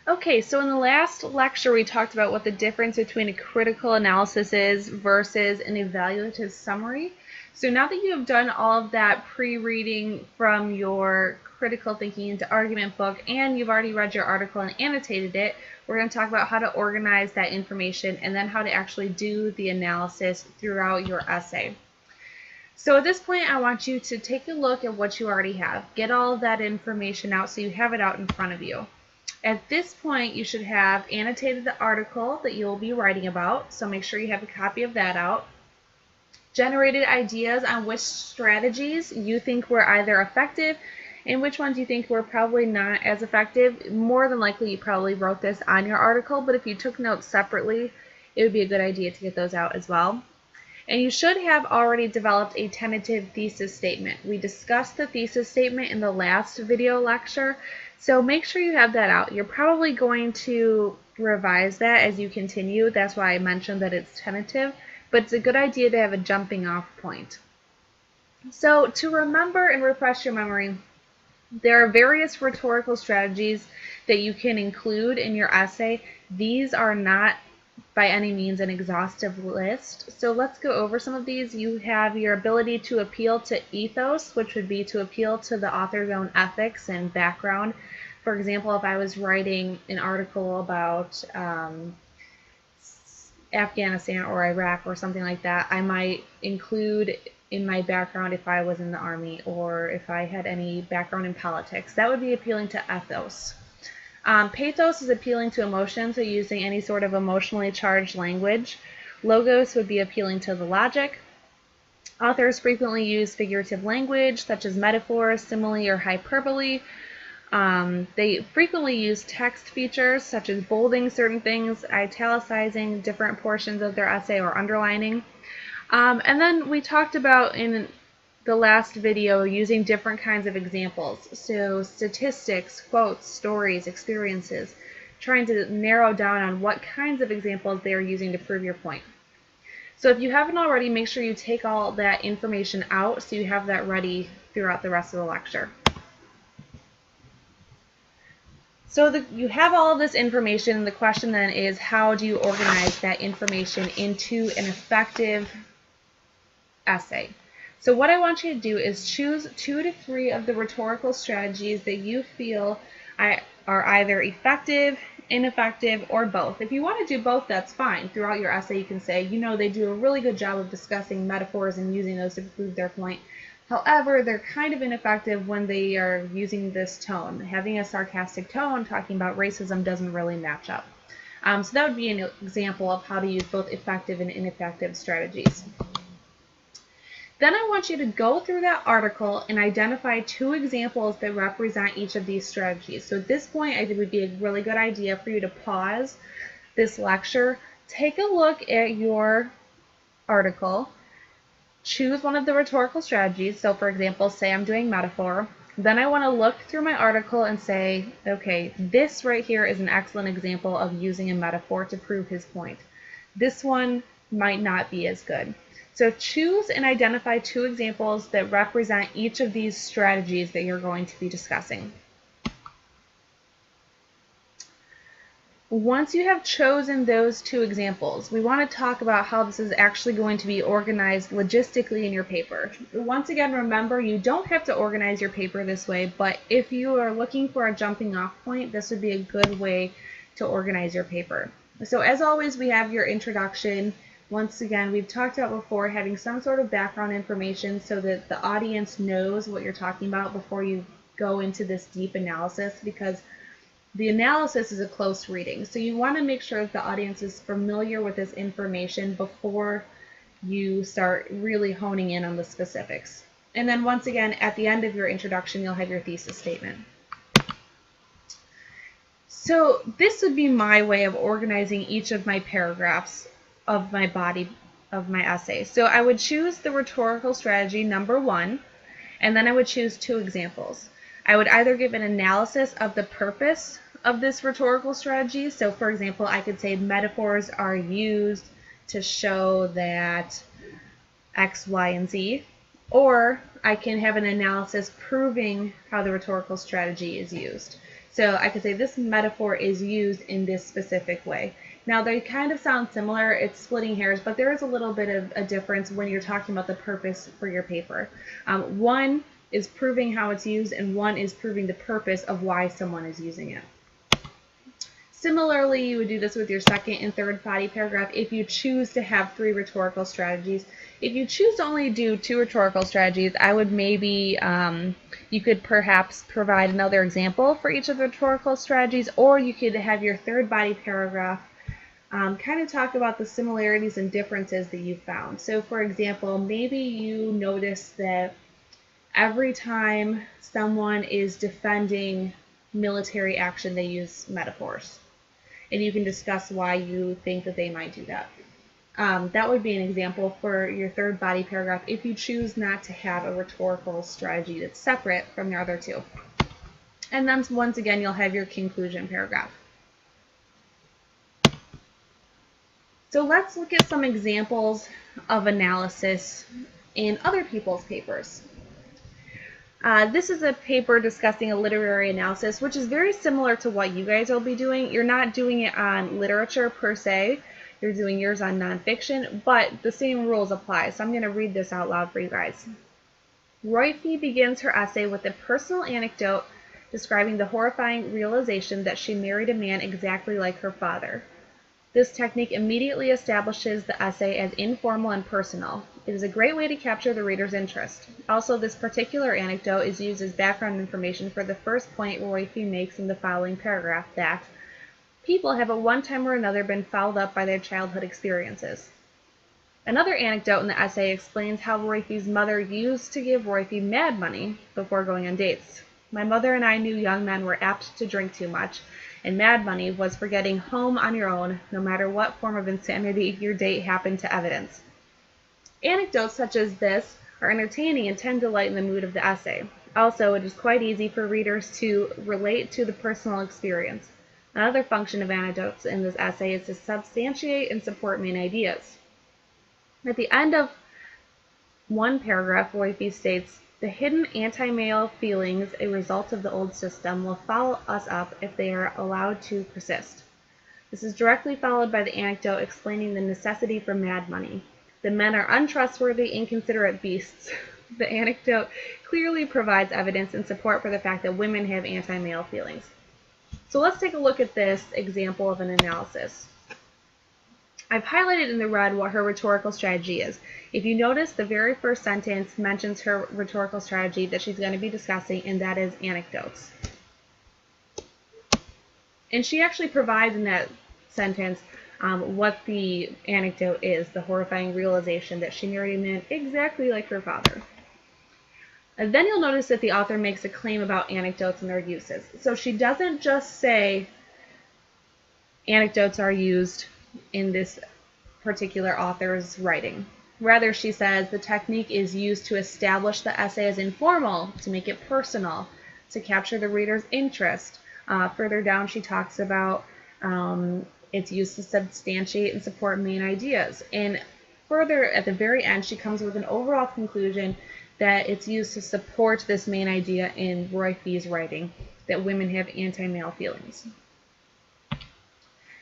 Okay, so in the last lecture we talked about what the difference between a critical analysis is versus an evaluative summary. So now that you have done all of that pre-reading from your critical thinking into argument book and you've already read your article and annotated it, we're going to talk about how to organize that information and then how to actually do the analysis throughout your essay. So at this point, I want you to take a look at what you already have. Get all of that information out so you have it out in front of you. At this point, you should have annotated the article that you'll be writing about, so make sure you have a copy of that out. Generated ideas on which strategies you think were either effective and which ones you think were probably not as effective. More than likely, you probably wrote this on your article, but if you took notes separately, it would be a good idea to get those out as well. And you should have already developed a tentative thesis statement. We discussed the thesis statement in the last video lecture, so make sure you have that out. You're probably going to revise that as you continue. That's why I mentioned that it's tentative, but it's a good idea to have a jumping off point. So to remember and refresh your memory, there are various rhetorical strategies that you can include in your essay. These are not by any means an exhaustive list. So let's go over some of these. You have your ability to appeal to ethos, which would be to appeal to the author's own ethics and background. For example, if I was writing an article about Afghanistan or Iraq or something like that, I might include in my background if I was in the Army or if I had any background in politics. That would be appealing to ethos. Pathos is appealing to emotion, so using any sort of emotionally charged language. Logos would be appealing to the logic. Authors frequently use figurative language, such as metaphor, simile, or hyperbole. They frequently use text features, such as bolding certain things, italicizing different portions of their essay, or underlining. And then we talked about in the last video using different kinds of examples. So statistics, quotes, stories, experiences, trying to narrow down on what kinds of examples they are using to prove your point. So if you haven't already, make sure you take all that information out so you have that ready throughout the rest of the lecture. So you have all of this information. The question then is, how do you organize that information into an effective essay? So what I want you to do is choose 2 to 3 of the rhetorical strategies that you feel are either effective, ineffective, or both. If you want to do both, that's fine. Throughout your essay, you can say, they do a really good job of discussing metaphors and using those to prove their point. However, they're kind of ineffective when they are using this tone. Having a sarcastic tone, talking about racism, doesn't really match up. So that would be an example of how to use both effective and ineffective strategies. Then I want you to go through that article and identify 2 examples that represent each of these strategies. So at this point, I think it would be a really good idea for you to pause this lecture, take a look at your article, choose one of the rhetorical strategies. So for example, say I'm doing metaphor. Then I want to look through my article and say, okay, this right here is an excellent example of using a metaphor to prove his point. This one might not be as good. So choose and identify 2 examples that represent each of these strategies that you're going to be discussing. Once you have chosen those 2 examples, we want to talk about how this is actually going to be organized logistically in your paper. Once again, remember, you don't have to organize your paper this way, but if you are looking for a jumping off point, this would be a good way to organize your paper. So as always, we have your introduction. Once again, we've talked about before having some sort of background information so that the audience knows what you're talking about before you go into this deep analysis, because the analysis is a close reading. So you want to make sure that the audience is familiar with this information before you start really honing in on the specifics. And then once again, at the end of your introduction, you'll have your thesis statement. So this would be my way of organizing each of my paragraphs of my body of my essay. So I would choose the rhetorical strategy number 1, and then I would choose 2 examples. I would either give an analysis of the purpose of this rhetorical strategy. So for example, I could say metaphors are used to show that X, Y, and Z, or I can have an analysis proving how the rhetorical strategy is used. So I could say this metaphor is used in this specific way. Now they kind of sound similar, it's splitting hairs, but there is a little bit of a difference when you're talking about the purpose for your paper. One is proving how it's used, and one is proving the purpose of why someone is using it. Similarly, you would do this with your second and third body paragraph if you choose to have 3 rhetorical strategies. If you choose to only do 2 rhetorical strategies, I would maybe, you could perhaps provide another example for each of the rhetorical strategies, or you could have your third body paragraph kind of talk about the similarities and differences that you found. So for example, maybe you notice that every time someone is defending military action, they use metaphors. And you can discuss why you think that they might do that. That would be an example for your third body paragraph if you choose not to have a rhetorical strategy that's separate from your other 2. And then once again, you'll have your conclusion paragraph. So let's look at some examples of analysis in other people's papers. This is a paper discussing a literary analysis, which is very similar to what you guys will be doing. You're not doing it on literature per se. You're doing yours on nonfiction, but the same rules apply. So I'm going to read this out loud for you guys. Roiphe begins her essay with a personal anecdote describing the horrifying realization that she married a man exactly like her father. This technique immediately establishes the essay as informal and personal. It is a great way to capture the reader's interest. Also, this particular anecdote is used as background information for the first point Roiphe makes in the following paragraph, that people have at one time or another been fouled up by their childhood experiences. Another anecdote in the essay explains how Roiphe's mother used to give Roiphe mad money before going on dates. My mother and I knew young men were apt to drink too much, and mad money was for getting home on your own, no matter what form of insanity your date happened to evidence. Anecdotes such as this are entertaining and tend to lighten the mood of the essay. Also, it is quite easy for readers to relate to the personal experience. Another function of anecdotes in this essay is to substantiate and support main ideas. At the end of one paragraph, Roiphe states, "The hidden anti-male feelings, a result of the old system, will follow us up if they are allowed to persist." This is directly followed by the anecdote explaining the necessity for mad money. The men are untrustworthy, inconsiderate beasts. The anecdote clearly provides evidence and support for the fact that women have anti-male feelings. So let's take a look at this example of an analysis. I've highlighted in the red what her rhetorical strategy is. If you notice, the very first sentence mentions her rhetorical strategy that she's going to be discussing, and that is anecdotes. And she actually provides in that sentence what the anecdote is, the horrifying realization that she married a man exactly like her father. And then you'll notice that the author makes a claim about anecdotes and their uses. So she doesn't just say anecdotes are used in this particular author's writing. Rather, she says the technique is used to establish the essay as informal, to make it personal, to capture the reader's interest. Further down, she talks about it's used to substantiate and support main ideas. And further, at the very end, she comes with an overall conclusion that it's used to support this main idea in Roiphe's writing, that women have anti-male feelings.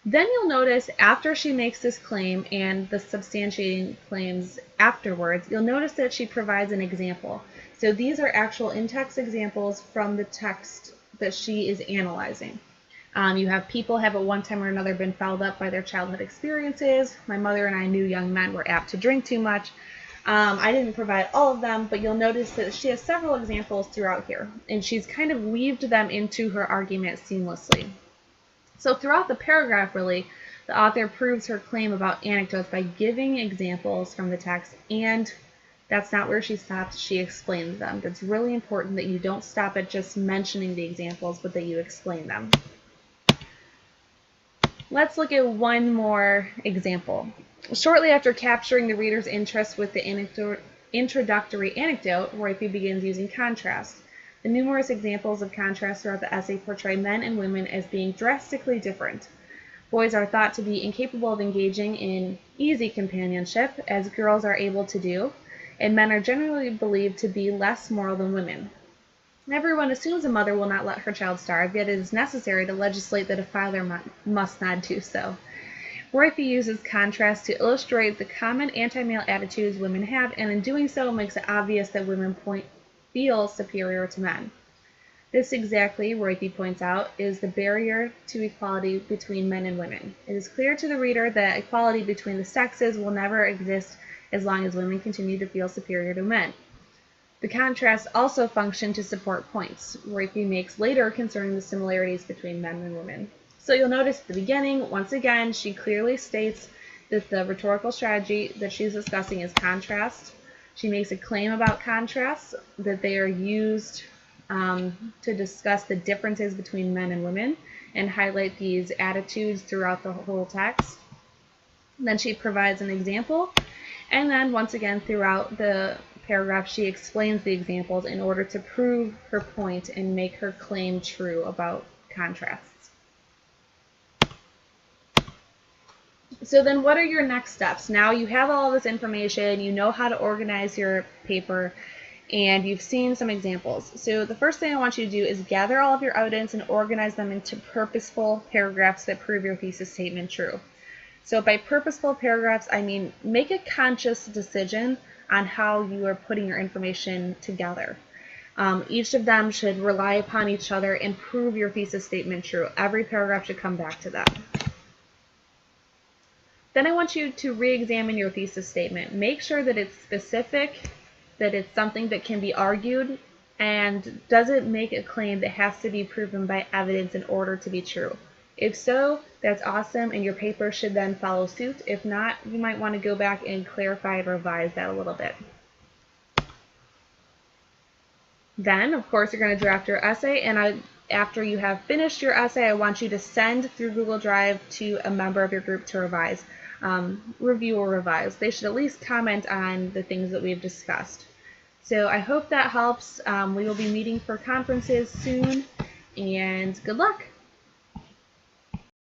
Then you'll notice after she makes this claim and the substantiating claims afterwards, you'll notice that she provides an example. So these are actual in-text examples from the text that she is analyzing. You have people have at one time or another been fouled up by their childhood experiences. My mother and I knew young men were apt to drink too much. I didn't provide all of them, but you'll notice that she has several examples throughout here, and she's kind of weaved them into her argument seamlessly. So throughout the paragraph, really, the author proves her claim about anecdotes by giving examples from the text, and that's not where she stops. She explains them. It's really important that you don't stop at just mentioning the examples, but that you explain them. Let's look at one more example. Shortly after capturing the reader's interest with the introductory anecdote, Roiphe begins using contrast. The numerous examples of contrast throughout the essay portray men and women as being drastically different. Boys are thought to be incapable of engaging in easy companionship, as girls are able to do, and men are generally believed to be less moral than women. Everyone assumes a mother will not let her child starve, yet it is necessary to legislate that a father must not do so. Roiphe uses contrast to illustrate the common anti-male attitudes women have, and in doing so makes it obvious that women feel superior to men. This exactly, Roiphe points out, is the barrier to equality between men and women. It is clear to the reader that equality between the sexes will never exist as long as women continue to feel superior to men. The contrasts also function to support points Roiphe makes later concerning the similarities between men and women. So you'll notice at the beginning, once again, she clearly states that the rhetorical strategy that she's discussing is contrast. She makes a claim about contrasts, that they are used to discuss the differences between men and women and highlight these attitudes throughout the whole text. Then she provides an example, and then once again throughout the paragraph she explains the examples in order to prove her point and make her claim true about contrasts. So then what are your next steps? Now you have all this information, you know how to organize your paper, and you've seen some examples. So the first thing I want you to do is gather all of your evidence and organize them into purposeful paragraphs that prove your thesis statement true. So by purposeful paragraphs, I mean make a conscious decision on how you are putting your information together. Each of them should rely upon each other and prove your thesis statement true. Every paragraph should come back to that. Then I want you to re-examine your thesis statement. Make sure that it's specific, that it's something that can be argued, and does it make a claim that has to be proven by evidence in order to be true? If so, that's awesome, and your paper should then follow suit. If not, you might want to go back and clarify and revise that a little bit. Then, of course, you're going to draft your essay, and after you have finished your essay, I want you to send through Google Drive to a member of your group to revise. Review or revise. They should at least comment on the things that we've discussed. So I hope that helps. We will be meeting for conferences soon, and good luck.